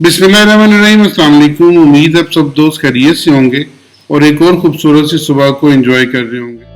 बिस्मिल्लाहिर्रहमानिर्रहीम, अस्सलाम वालेकुम। उम्मीद है आप सब दोस्त खैरियत से होंगे और एक और खूबसूरत सी सुबह को एंजॉय कर रहे होंगे।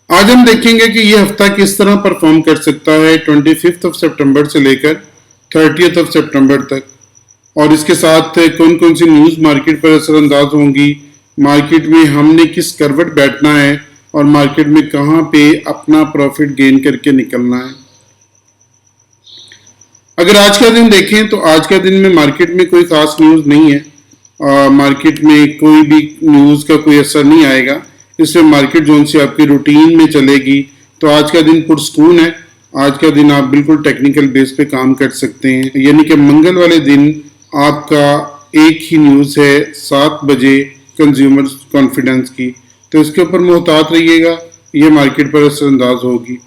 आज हम देखेंगे कि ये हफ्ता किस तरह परफॉर्म कर सकता है 25 सितंबर से लेकर 30 सितंबर तक, और इसके साथ कौन कौन सी न्यूज़ मार्केट पर असरअंदाज होंगी, मार्केट में हमने किस करवट बैठना है और मार्केट में कहाँ पे अपना प्रॉफिट गेन करके निकलना है। अगर आज का दिन देखें तो आज का दिन में मार्केट में कोई खास न्यूज़ नहीं है। मार्केट में कोई भी न्यूज़ का कोई असर नहीं आएगा। इससे मार्केट जोन से आपकी रूटीन में चलेगी। तो आज का दिन पुरसकून है। आज का दिन आप बिल्कुल टेक्निकल बेस पे काम कर सकते हैं। यानी कि मंगल वाले दिन आपका एक ही न्यूज़ है 7 बजे कंज्यूमर कॉन्फिडेंस की, तो इसके ऊपर मोहतात रहिएगा, ये मार्केट पर असरअंदाज होगी।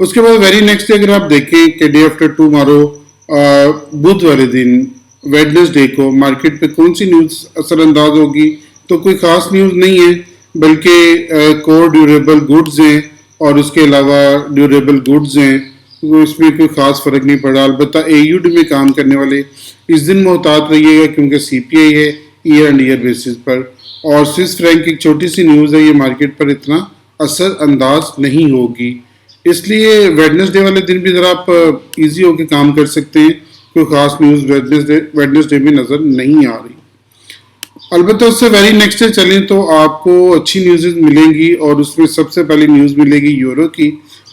उसके बाद वेरी नेक्स्ट डे अगर आप देखें कि डे आफ्टर टुमारो बुध वाले दिन वेडनेसडे को मार्केट पे कौन सी न्यूज़ असरअंदाज होगी, तो कोई खास न्यूज़ नहीं है, बल्कि कोर ड्यूरेबल गुड्स हैं और उसके अलावा ड्यूरेबल गुड्स हैं, तो इसमें कोई ख़ास फ़र्क नहीं पड़ा। अलबत्ता AUD में काम करने वाले इस दिन मोहतात रहिएगा क्योंकि CPI है ईयर एंड ईयर बेसिस पर, और स्विस फ्रैंक की एक छोटी सी न्यूज़ है, ये मार्केट पर इतना असर अंदाज नहीं होगी। इसलिए वेडनेसडे वाले दिन भी ज़रा आप ईजी होकर काम कर सकते हैं। कोई ख़ास न्यूज़ वेडनेसडे में नज़र नहीं आ रही। अलबत्ता उससे वेरी नेक्स्ट डे चलें तो आपको अच्छी न्यूज़ मिलेंगी, और उसमें सबसे पहली न्यूज़ मिलेगी यूरो की।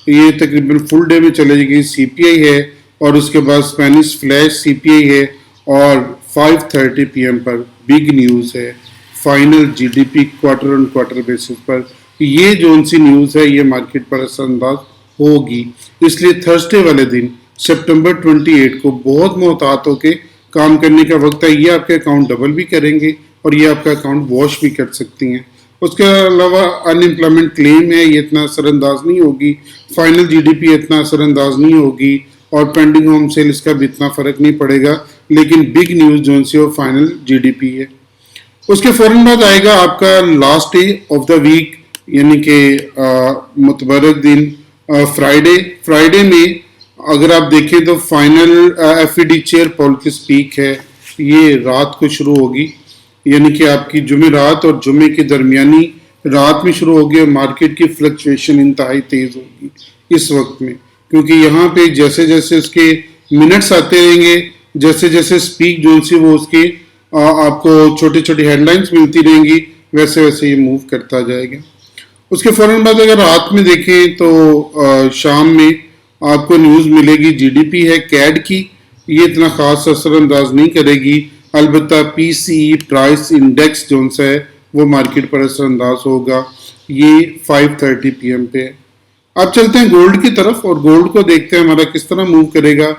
ये तकरीबन फुल डे में चलेगी। CPI है और उसके बाद स्पेनिश फ्लैश CPI है, और 5:30 PM पर बिग न्यूज़ है final GDP quarter on quarter basis पर। ये जो सी न्यूज़ है ये मार्केट पर असरअंदाज होगी। इसलिए थर्सडे वाले दिन सितंबर 28 को बहुत मोहतात होकर काम करने का वक्त है। ये आपके अकाउंट डबल भी करेंगे और ये आपका अकाउंट वॉश भी कर सकती हैं। उसके अलावा अनएम्प्लॉयमेंट क्लेम है, ये इतना असरअंदाज नहीं होगी। फाइनल GDP इतना असरअंदाज नहीं होगी, और पेंडिंग होम सेल इसका भी इतना फ़र्क नहीं पड़ेगा। लेकिन बिग न्यूज़ जो सी वो फाइनल GDP है। उसके फ़ौरन बाद आएगा आपका last day of the week, यानी कि मुतबरक दिन फ्राइडे में अगर आप देखें तो फाइनल FED चेयर पॉल की स्पीक है, ये रात को शुरू होगी। यानी कि आपकी जुमेरात और जुमे के दरमियानी रात में शुरू होगी, और मार्केट की फ्लक्चुएशन इंतहाई तेज़ होगी इस वक्त में, क्योंकि यहाँ पे जैसे जैसे उसके मिनट्स आते रहेंगे, जैसे जैसे स्पीक जो सी वो उसके आपको छोटी छोटी हेडलाइंस मिलती रहेंगी, वैसे वैसे ये मूव करता जाएगा। उसके फ़ौरन बाद अगर रात में देखें तो शाम में आपको न्यूज़ मिलेगी GDP है CAD की। ये इतना ख़ास असरअंदाज नहीं करेगी। अलबत्ता PCE प्राइस इंडेक्स जो है वो मार्केट पर असरअंदाज होगा। ये 5:30 PM पे है। अब चलते हैं गोल्ड की तरफ, और गोल्ड को देखते हैं हमारा किस तरह मूव करेगा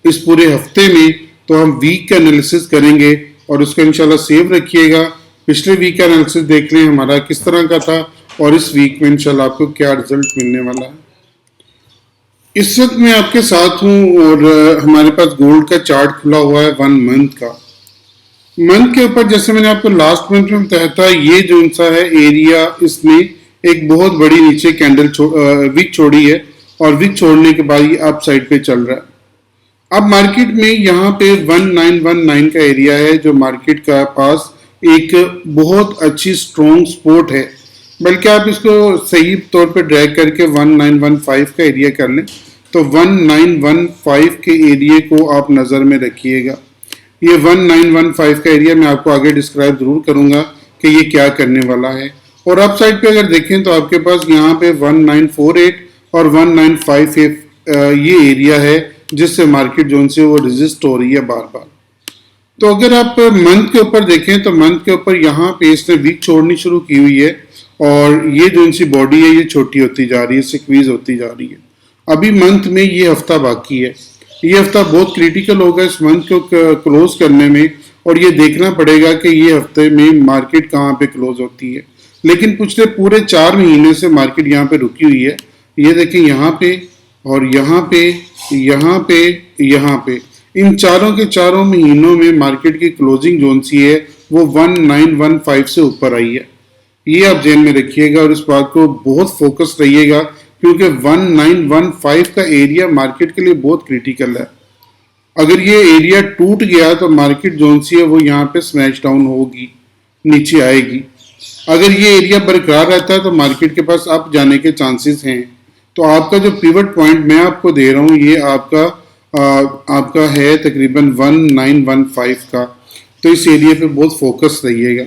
इस पूरे हफ्ते में। तो हम वीक का एनालिसिस करेंगे और उसको इंशाल्लाह सेव रखिएगा। पिछले वीक का एनालिसिस देख लें हमारा किस तरह का था, और इस वीक में इंशाल्लाह आपको क्या रिजल्ट मिलने वाला है। इस वक्त मैं आपके साथ हूँ और हमारे पास गोल्ड का चार्ट खुला हुआ है 1 मंथ का। मंथ के ऊपर जैसे मैंने आपको लास्ट मंथ में बताया था, ये जो सा है एरिया, इसने एक बहुत बड़ी नीचे कैंडल विक छोड़ी है, और विक छोड़ने के बाद ये अप साइड पे चल रहा है। अब मार्केट में यहाँ पे 1919 का एरिया है, जो मार्केट का पास एक बहुत अच्छी स्ट्रॉन्ग सपोर्ट है। बल्कि आप इसको सही तौर पे ड्रैग करके 1915 का एरिया कर लें, तो 1915 के एरिया को आप नज़र में रखिएगा। ये 1915 का एरिया मैं आपको आगे डिस्क्राइब ज़रूर करूँगा कि ये क्या करने वाला है। और अप साइड पे अगर देखें तो आपके पास यहाँ पे 1948 और 1958 ये एरिया है, जिससे मार्केट जोन से वो रेजिस्ट हो रही है बार बार। तो अगर आप मंथ के ऊपर देखें तो मंथ के ऊपर यहाँ पे इसने वीक छोड़नी शुरू की हुई है, और ये जो सी बॉडी है ये छोटी होती जा रही है, सिक्वीज होती जा रही है। अभी मंथ में ये हफ्ता बाकी है। ये हफ्ता बहुत क्रिटिकल होगा इस मंथ को क्लोज करने में, और ये देखना पड़ेगा कि ये हफ्ते में मार्केट कहाँ पे क्लोज होती है। लेकिन पिछले पूरे 4 महीने से मार्केट यहाँ पे रुकी हुई है। ये देखें यहाँ पे और यहाँ पे, यहाँ पे, यहाँ पे, इन चारों के चारों महीनों में मार्केट की क्लोजिंग जोन सी है वो 1915 से ऊपर आई है। ये आप ध्यान में रखिएगा और इस बात को बहुत फोकस रहिएगा, क्योंकि 1915 का एरिया मार्केट के लिए बहुत क्रिटिकल है। अगर ये एरिया टूट गया तो मार्केट जोन सी है वो यहाँ पे स्मैश डाउन होगी, नीचे आएगी। अगर ये एरिया बरकरार रहता है तो मार्केट के पास अप जाने के चांसेस हैं। तो आपका जो पिवट पॉइंट मैं आपको दे रहा हूँ ये आपका है तकरीबन 1915 का। तो इस एरिया पे बहुत फोकस रहिएगा।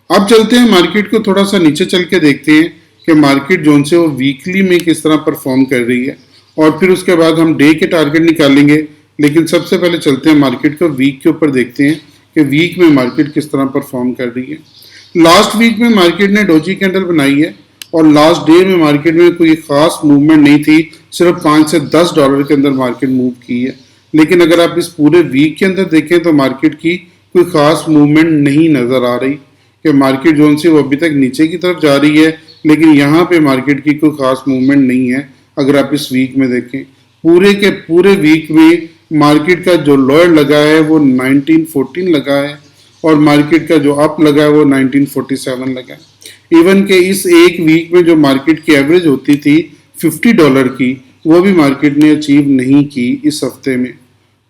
अब चलते हैं मार्केट को थोड़ा सा नीचे चल के देखते हैं कि मार्केट जोन से वो वीकली में किस तरह परफॉर्म कर रही है, और फिर उसके बाद हम डे के टारगेट निकालेंगे। लेकिन सबसे पहले चलते हैं मार्केट को वीक के ऊपर देखते हैं कि वीक में मार्केट किस तरह परफॉर्म कर रही है। लास्ट वीक में मार्केट ने डोजी कैंडल बनाई है और लास्ट डे में मार्केट में कोई खास मूवमेंट नहीं थी, सिर्फ 5 से 10 डॉलर के अंदर मार्केट मूव की है। लेकिन अगर आप इस पूरे वीक के अंदर देखें तो मार्केट की कोई खास मूवमेंट नहीं नजर आ रही कि मार्केट जोन से वो अभी तक नीचे की तरफ जा रही है, लेकिन यहाँ पे मार्केट की कोई खास मूवमेंट नहीं है। अगर आप इस वीक में देखें, पूरे के पूरे वीक में मार्केट का जो लोअर लगा है वो 1914 लगा है और मार्केट का जो अप लगा है वो 1947 लगा है। इवन के इस एक वीक में जो मार्केट की एवरेज होती थी $50 की, वो भी मार्केट ने अचीव नहीं की इस हफ्ते में।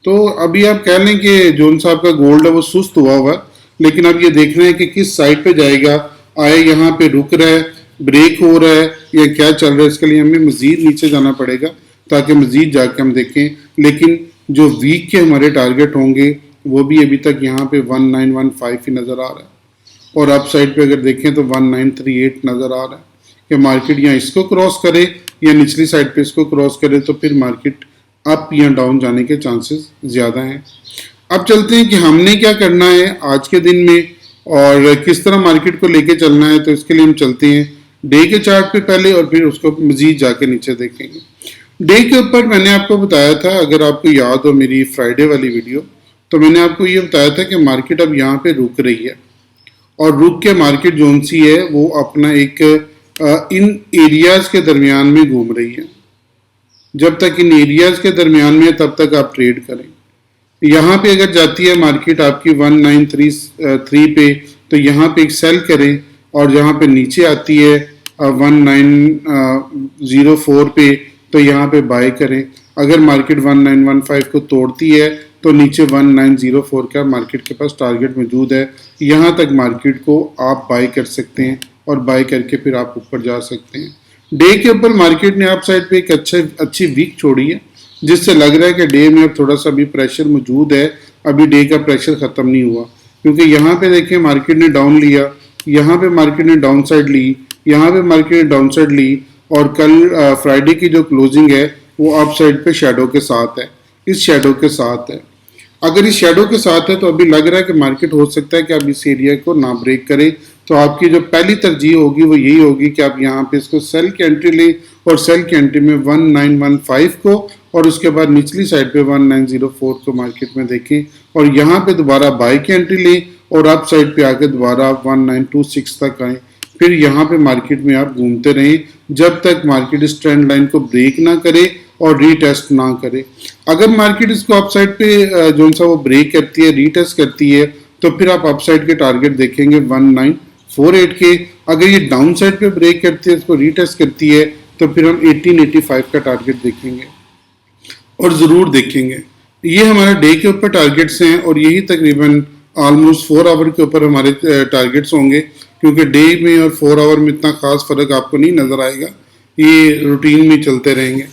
तो अभी आप कह लें कि जोन साहब का गोल्ड है वो सुस्त हुआ हुआ, लेकिन अब ये देख रहे हैं कि किस साइड पे जाएगा। आए यहाँ पे रुक रहा है, ब्रेक हो रहा है या क्या चल रहा है, इसके लिए हमें मजीद नीचे जाना पड़ेगा ताकि मजीद जाके हम देखें। लेकिन जो वीक के हमारे टारगेट होंगे वो भी अभी तक यहाँ पे 1915 ही नज़र आ रहा है, और अप साइड पे अगर देखें तो 1938 नज़र आ रहा है कि मार्केट यहाँ इसको क्रॉस करे या निचली साइड पे इसको क्रॉस करे तो फिर मार्केट अप या डाउन जाने के चांसेस ज़्यादा हैं। अब चलते हैं कि हमने क्या करना है आज के दिन में और किस तरह मार्केट को लेके चलना है। तो इसके लिए हम चलते हैं डे के चार्ट पे पहले और फिर उसको मजीद जाके नीचे देखेंगे। डे के ऊपर मैंने आपको बताया था, अगर आपको याद हो मेरी फ्राइडे वाली वीडियो, तो मैंने आपको ये बताया था कि मार्केट अब यहाँ पे रुक रही है और रुक के मार्केट जोन सी है वो अपना एक इन एरियाज के दरमियान में घूम रही है। जब तक इन एरियाज के दरमियान में तब तक आप ट्रेड करें। यहाँ पे अगर जाती है मार्केट आपकी 1933 पे तो यहाँ पे एक सेल करें, और जहाँ पे नीचे आती है 1904 पे तो यहाँ पे बाय करें। अगर मार्केट 1915 को तोड़ती है तो नीचे 1904 का मार्केट के पास टारगेट मौजूद है। यहाँ तक मार्केट को आप बाय कर सकते हैं और बाय करके फिर आप ऊपर जा सकते हैं। डे के ऊपर मार्केट ने आप साइड पे एक अच्छी वीक छोड़ी है, जिससे लग रहा है कि डे में अब थोड़ा सा भी प्रेशर मौजूद है। अभी डे का प्रेशर ख़त्म नहीं हुआ, क्योंकि यहाँ पे देखिए मार्केट ने डाउन लिया, यहाँ पे मार्केट ने डाउन साइड ली, यहाँ पे मार्केट ने डाउन साइड ली, और कल फ्राइडे की जो क्लोजिंग है वो अप साइड पे शेडो के साथ है, इस शेडो के साथ है। अगर इस शेडो के साथ है तो अभी लग रहा है कि मार्केट हो सकता है कि आप इस एरिया को ना ब्रेक करें। तो आपकी जो पहली तरजीह होगी वो यही होगी कि आप यहाँ पे इसको सेल की एंट्री लें, और सेल की एंट्री में 1915 को और उसके बाद निचली साइड पे 1904 को मार्केट में देखें, और यहाँ पे दोबारा बाय की एंट्री लें और अप साइड पे आके दोबारा 1926 तक आए। फिर यहाँ पे मार्केट में आप घूमते रहें जब तक मार्केट इस ट्रेंड लाइन को ब्रेक ना करे और रीटेस्ट ना करे। अगर मार्केट इसको अप साइड पे जो सा वो ब्रेक करती है, रीटेस्ट करती है, तो फिर आप अप साइड के टारगेट देखेंगे 1948 के। अगर ये डाउन साइड पे ब्रेक करती है, इसको रीटेस्ट करती है, तो फिर हम 1885 का टारगेट देखेंगे और ज़रूर देखेंगे। ये हमारे डे के ऊपर टारगेट्स हैं और यही तकरीबन ऑलमोस्ट 4 आवर के ऊपर हमारे टारगेट्स होंगे, क्योंकि डे में और 4 आवर में इतना खास फर्क आपको नहीं नज़र आएगा, ये रूटीन में चलते रहेंगे।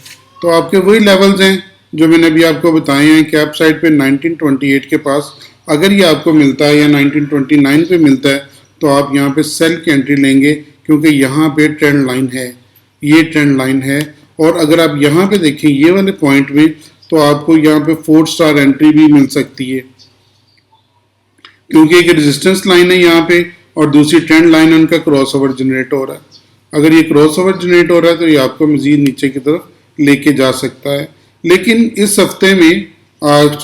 तो आपके वही लेवल्स हैं जो मैंने अभी आपको बताए हैं कि अप साइड पे 1928 के पास अगर ये आपको मिलता है या 1929 पे मिलता है तो आप यहाँ पे सेल की एंट्री लेंगे, क्योंकि यहाँ पे ट्रेंड लाइन है, ये ट्रेंड लाइन है। और अगर आप यहाँ पे देखें ये वाले पॉइंट में, तो आपको यहाँ पे 4 स्टार एंट्री भी मिल सकती है, क्योंकि एक रेजिस्टेंस लाइन है यहाँ पे और दूसरी ट्रेंड लाइन उनका क्रॉस ओवर जनरेट हो रहा है। अगर ये क्रॉस ओवर जनरेट हो रहा है तो ये आपको मजीद नीचे की तरफ लेके जा सकता है। लेकिन इस हफ्ते में आज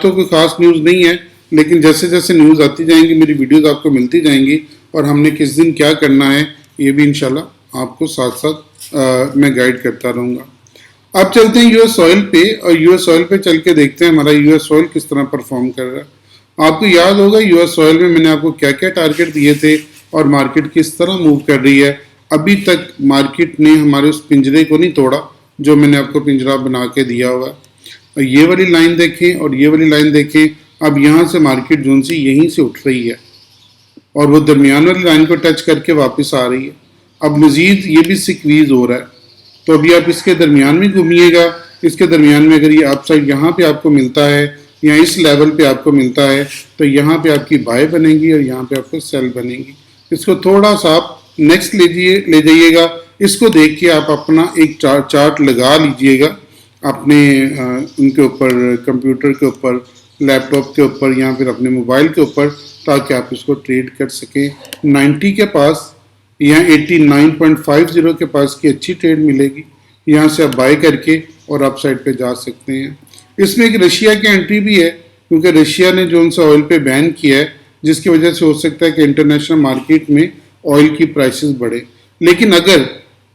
तो कोई खास न्यूज़ नहीं है, लेकिन जैसे जैसे न्यूज़ आती जाएंगी मेरी वीडियोस आपको मिलती जाएंगी और हमने किस दिन क्या करना है ये भी इंशाल्लाह आपको साथ साथ मैं गाइड करता रहूँगा। अब चलते हैं यूएस ऑयल पे, और यूएस ऑयल पे चल के देखते हैं हमारा यूएस ऑयल किस तरह परफॉर्म कर रहा है। आपको याद होगा यूएस ऑयल में मैंने आपको क्या क्या टारगेट दिए थे और मार्केट किस तरह मूव कर रही है। अभी तक मार्केट ने हमारे उस पिंजरे को नहीं तोड़ा जो मैंने आपको पिंजरा बना के दिया हुआ है। और ये वाली लाइन देखें और ये वाली लाइन देखें, अब यहाँ से मार्केट जोन से यहीं से उठ रही है और वो दरमियान वाली लाइन को टच करके वापस आ रही है। अब मज़ीद ये भी सिक्वीज हो रहा है, तो अभी आप इसके दरमियान में घूमिएगा। इसके दरमियान में अगर ये अपसाइड यहाँ पे आपको मिलता है या इस लेवल पे आपको मिलता है तो यहाँ पे आपकी बाय बनेगी और यहाँ पे आपको सेल बनेगी। इसको थोड़ा सा आप नेक्स्ट ले जाइएगा। इसको देख के आप अपना एक चार्ट लगा लीजिएगा अपने उनके ऊपर, कंप्यूटर के ऊपर, लैपटॉप के ऊपर या फिर अपने मोबाइल के ऊपर, ताकि आप इसको ट्रेड कर सकें। 90 के पास या 89.50 के पास की अच्छी ट्रेड मिलेगी, यहाँ से आप बाय करके और अप साइड पे जा सकते हैं। इसमें एक रशिया की एंट्री भी है, क्योंकि रशिया ने जो उनसे ऑयल पे बैन किया है, जिसकी वजह से हो सकता है कि इंटरनेशनल मार्केट में ऑयल की प्राइसेस बढ़े। लेकिन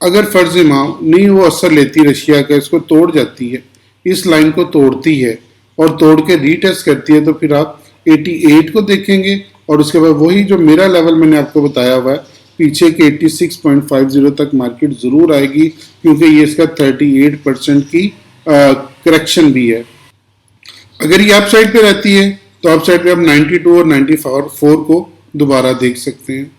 अगर फर्ज माओ नहीं वो असर लेती रशिया का, इसको तोड़ जाती है, इस लाइन को तोड़ती है और तोड़ के रीटेस्ट करती है, तो फिर आप 88 को देखेंगे और उसके बाद वही जो मेरा लेवल मैंने आपको बताया हुआ है पीछे के 86.50 तक मार्केट ज़रूर आएगी, क्योंकि ये इसका 38% की करेक्शन भी है। अगर ये अप साइड पे रहती है तो अप साइड पे आप 92 और 94 को दोबारा देख सकते हैं।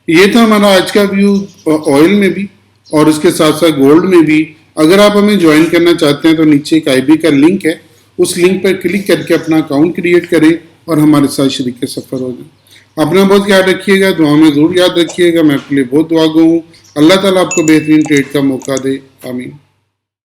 ये था हमारा आज का व्यू ऑयल में भी और इसके साथ साथ गोल्ड में भी। अगर आप हमें ज्वाइन करना चाहते हैं तो नीचे एक IB का लिंक है, उस लिंक पर क्लिक करके अपना अकाउंट क्रिएट करें और हमारे साथ शरीक सफ़र हो जाए। अपना बहुत ख्याल रखिएगा, दुआ में ज़रूर याद रखिएगा। मैं आपके लिए बहुत दुआ गो हूँ। अल्लाह ताला आपको बेहतरीन ट्रेड का मौका दे। आमीन।